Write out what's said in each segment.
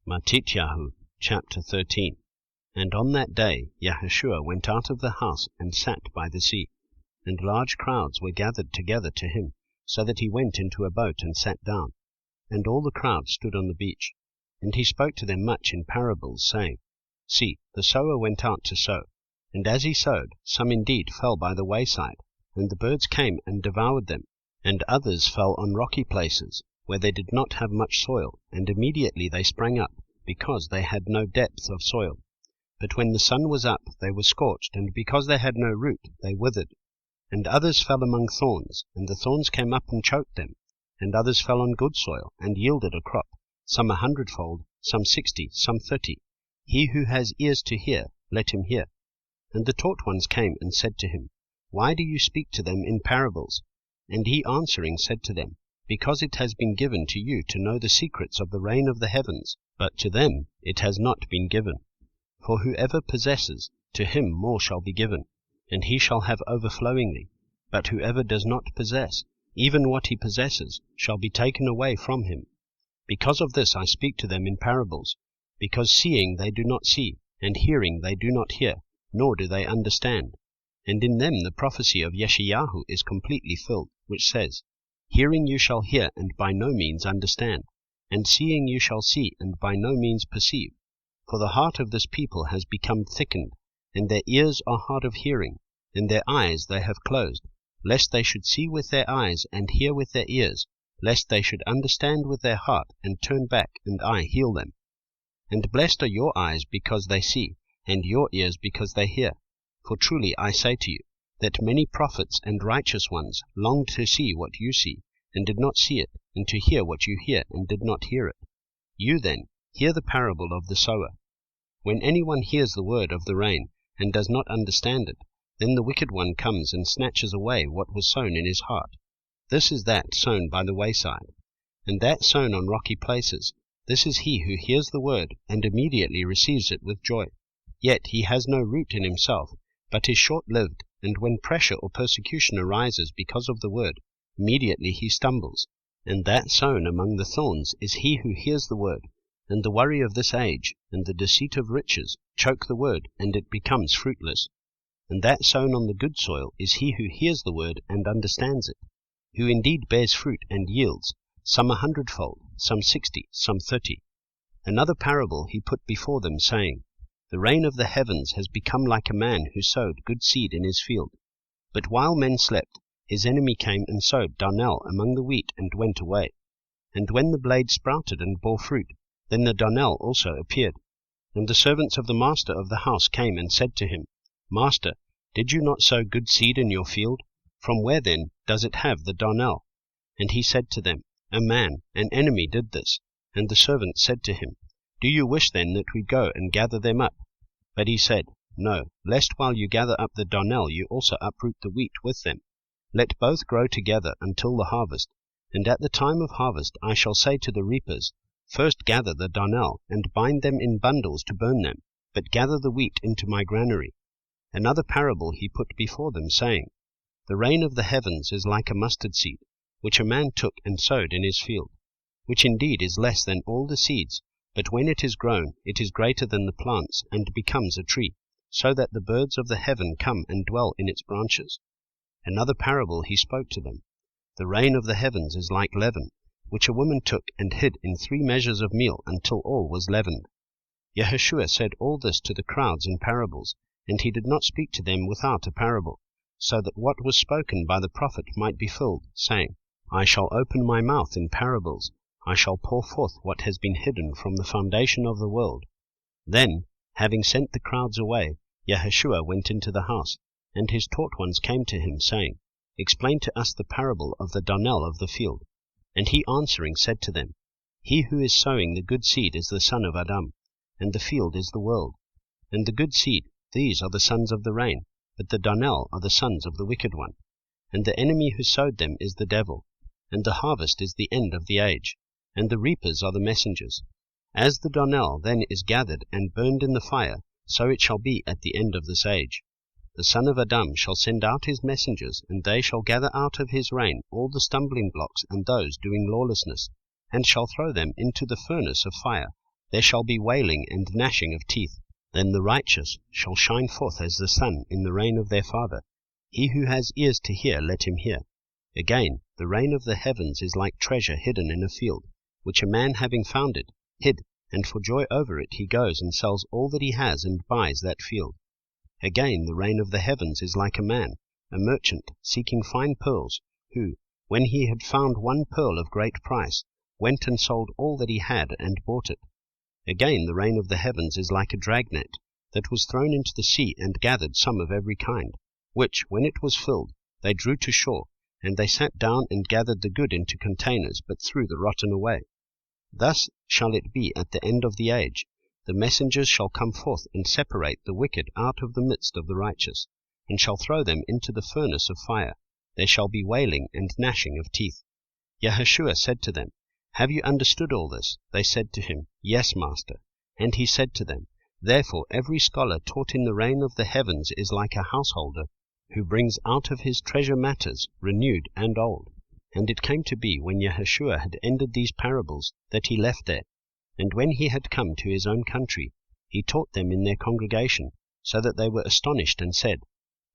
Mattithyahu, chapter 13. And on that day Yahushua went out of the house and sat by the sea, and large crowds were gathered together to him, so that he went into a boat and sat down, and all the crowd stood on the beach. And he spoke to them much in parables, saying, See, the sower went out to sow, and as he sowed, some indeed fell by the wayside, and the birds came and devoured them, and others fell on rocky places, where they did not have much soil, and immediately they sprang up, because they had no depth of soil. But when the sun was up, they were scorched, and because they had no root, they withered. And others fell among thorns, and the thorns came up and choked them. And others fell on good soil, and yielded a crop, some 100-fold, some 60, some 30. He who has ears to hear, let him hear. And the taught ones came and said to him, Why do you speak to them in parables? And he answering said to them, Because it has been given to you to know the secrets of the reign of the heavens, but to them it has not been given. For whoever possesses, to him more shall be given, and he shall have overflowingly. But whoever does not possess, even what he possesses, shall be taken away from him. Because of this I speak to them in parables, because seeing they do not see, and hearing they do not hear, nor do they understand. And in them the prophecy of Yeshayahu is completely filled, which says, Hearing you shall hear, and by no means understand, and seeing you shall see, and by no means perceive. For the heart of this people has become thickened, and their ears are hard of hearing, and their eyes they have closed, lest they should see with their eyes, and hear with their ears, lest they should understand with their heart, and turn back, and I heal them. And blessed are your eyes because they see, and your ears because they hear. For truly I say to you, that many prophets and righteous ones longed to see what you see, and did not see it, and to hear what you hear, and did not hear it. You then, hear the parable of the sower. When anyone hears the word of the rain, and does not understand it, then the wicked one comes and snatches away what was sown in his heart. This is that sown by the wayside, and that sown on rocky places. This is he who hears the word, and immediately receives it with joy. Yet he has no root in himself, but is short-lived, and when pressure or persecution arises because of the word, immediately he stumbles. And that sown among the thorns is he who hears the word, and the worry of this age, and the deceit of riches, choke the word, and it becomes fruitless. And that sown on the good soil is he who hears the word and understands it, who indeed bears fruit and yields, some 100-fold, some 60, some 30. Another parable he put before them, saying, The reign of the heavens has become like a man who sowed good seed in his field. But while men slept, his enemy came and sowed darnel among the wheat, and went away. And when the blade sprouted and bore fruit, then the darnel also appeared. And the servants of the master of the house came and said to him, Master, did you not sow good seed in your field? From where then does it have the darnel? And he said to them, A man, an enemy, did this. And the servants said to him, Do you wish then that we go and gather them up? But he said, No, lest while you gather up the darnel you also uproot the wheat with them. Let both grow together until the harvest. And at the time of harvest I shall say to the reapers, First gather the darnel, and bind them in bundles to burn them, but gather the wheat into my granary. Another parable he put before them, saying, The reign of the heavens is like a mustard seed, which a man took and sowed in his field, which indeed is less than all the seeds, but when it is grown, it is greater than the plants, and becomes a tree, so that the birds of the heaven come and dwell in its branches. Another parable he spoke to them. The reign of the heavens is like leaven, which a woman took and hid in 3 measures of meal until all was leavened. Yahushua said all this to the crowds in parables, and he did not speak to them without a parable, so that what was spoken by the prophet might be filled, saying, I shall open my mouth in parables, I shall pour forth what has been hidden from the foundation of the world. Then, having sent the crowds away, Yahushua went into the house, and his taught ones came to him, saying, Explain to us the parable of the darnel of the field. And he answering said to them, He who is sowing the good seed is the son of Adam, and the field is the world. And the good seed, these are the sons of the rain, but the darnel are the sons of the wicked one. And the enemy who sowed them is the devil, and the harvest is the end of the age, and the reapers are the messengers. As the darnel then is gathered and burned in the fire, so it shall be at the end of this age. The son of Adam shall send out his messengers, and they shall gather out of his reign all the stumbling blocks and those doing lawlessness, and shall throw them into the furnace of fire. there shall be wailing and gnashing of teeth. Then the righteous shall shine forth as the sun in the reign of their Father. He who has ears to hear, let him hear. Again, the reign of the heavens is like treasure hidden in a field, which a man having found it, hid, and for joy over it he goes and sells all that he has and buys that field. Again, the reign of the heavens is like a man, a merchant, seeking fine pearls, who, when he had found one pearl of great price, went and sold all that he had and bought it. Again, the reign of the heavens is like a dragnet, that was thrown into the sea and gathered some of every kind, which, when it was filled, they drew to shore, and they sat down and gathered the good into containers, but threw the rotten away. Thus shall it be at the end of the age. The messengers shall come forth and separate the wicked out of the midst of the righteous, and shall throw them into the furnace of fire. There shall be wailing and gnashing of teeth. Yahushua said to them, Have you understood all this? They said to him, Yes, Master. And he said to them, Therefore every scholar taught in the reign of the heavens is like a householder, who brings out of his treasure matters, renewed and old. And it came to be, when Yahushua had ended these parables, that he left there. And when he had come to his own country, he taught them in their congregation, so that they were astonished, and said,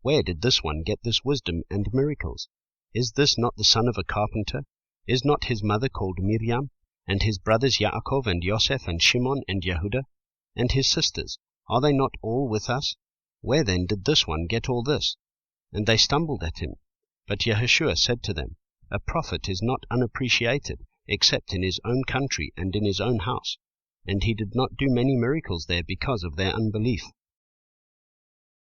Where did this one get this wisdom and miracles? Is this not the son of a carpenter? Is not his mother called Miriam, and his brothers Yaakov and Yosef and Shimon and Yehudah? And his sisters, are they not all with us? Where then did this one get all this? And they stumbled at him. But Yahushua said to them, A prophet is not unappreciated, except in his own country and in his own house. And he did not do many miracles there because of their unbelief.